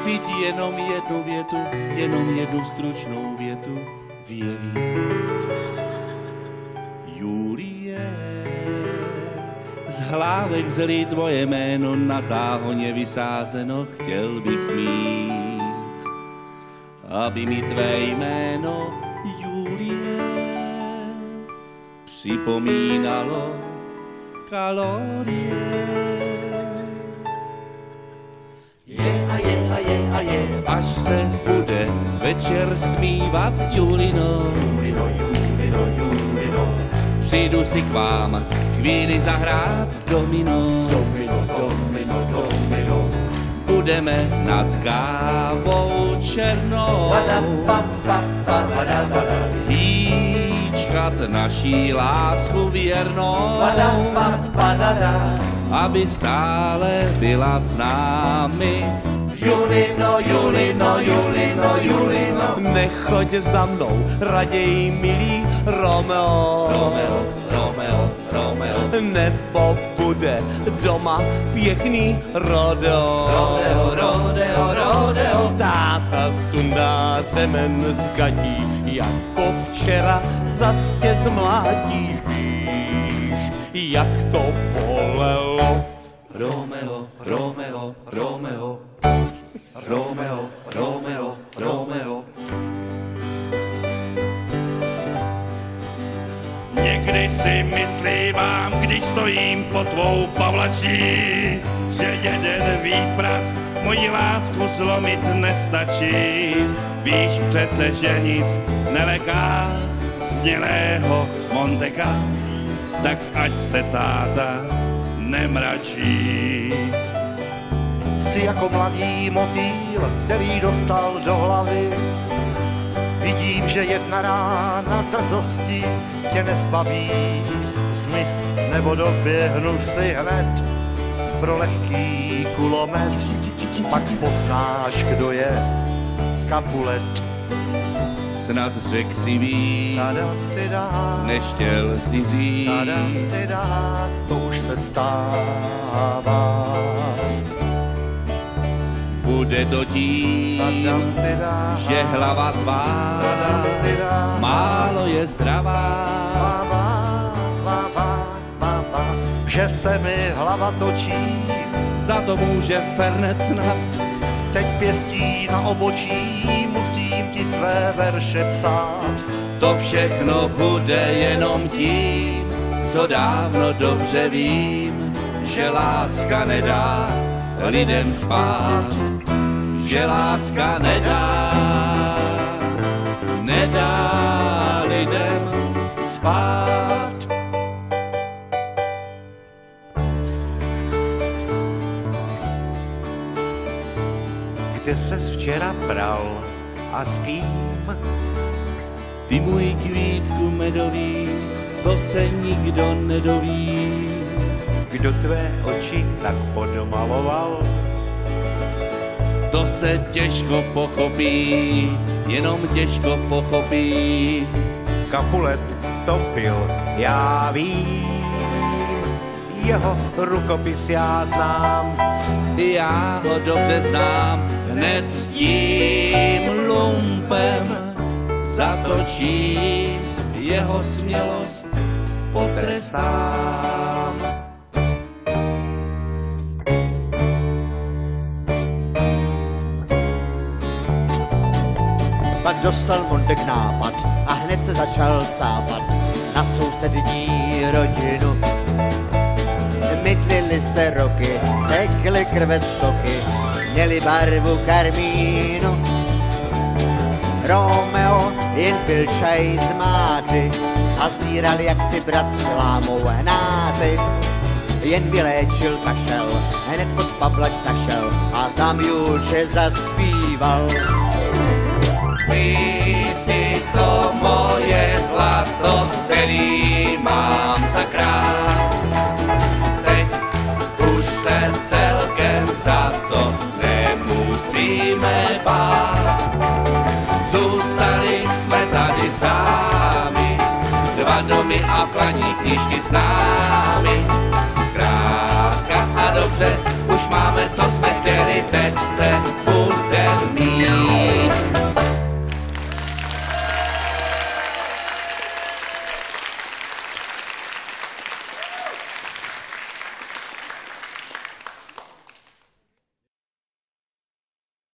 použít jenom jednu větu, jenom jednu stručnou větu. Věví. Julie, z hlávek zelí tvoje jméno na záhoně vysázeno, chtěl bych mít, aby mi tvé jméno Julie připomínalo kalorie. Je, až se bude večer stmívat, Julino, přijdu si k vám chvíli zahrát domino. Budeme nad kávou černou hýčkat naší lásku věrnou, aby stále byla s námi. Julino, Julino, Julino, Julino, nechoď za mnou, raději milý Romeo. Romeo, nebo bude doma pěkný rodeo. Rodeo. Táta sundá řemen z gadí, jako včera zas tě zmlátí. Víš, jak to bolelo. Romeo. Někdy si myslívám, když stojím pod tvou pavlačí, že jeden výprask moji lásku zlomit nestačí. Víš přece, že nic neleká smělého Monteka, tak ať se táta nemračí. Jsi jako mladý motýl, který dostal do hlavy. Vidím, že jedna rána drzosti tě nezbaví. Zmiz nebo doběhnu si hned pro lehký kulomet. Pak poznáš, kdo je Capulet. Snad řek si víc, než chtěl si říct. To už se stává. Bude to tím, že hlava tvá málo je zdravá. Že se mi hlava točí, za to může Fernet snad. Teď pěstí na obočí, musím ti své verše psát. To všechno bude jenom tím, co dávno dobře vím, že láska nedá lidem spát. Že láska nedá lidem spát. Kde ses včera bral a s kým? Ty můj kvítku medový, to se nikdo nedoví. Kdo tvé oči tak podmaloval? To se těžko pochopí, jenom těžko pochopí. Capulet to byl, já vím, jeho rukopis já znám. Já ho dobře znám, hned s tím lumpem zatočím, jeho smělost potrestám. Pak dostal Montek nápad a hned se začal sápat na sousední rodinu. Mydlili se roky, tekly krvestoky, měli barvu karmínu. Romeo jen pil čaj z máty a zíral, jak si bratři lámou hnáty. Jen vyléčil kašel, hned pod pavlač zašel a tam Julče zaspíval. Ty jsi to moje zlato, který mám tak rád. Teď už se celkem za to nemusíme bát. Zůstali jsme tady sami, dva domy a klaní knížky s námi. Zkrátka a dobře, už máme, co jsme chtěli, teď se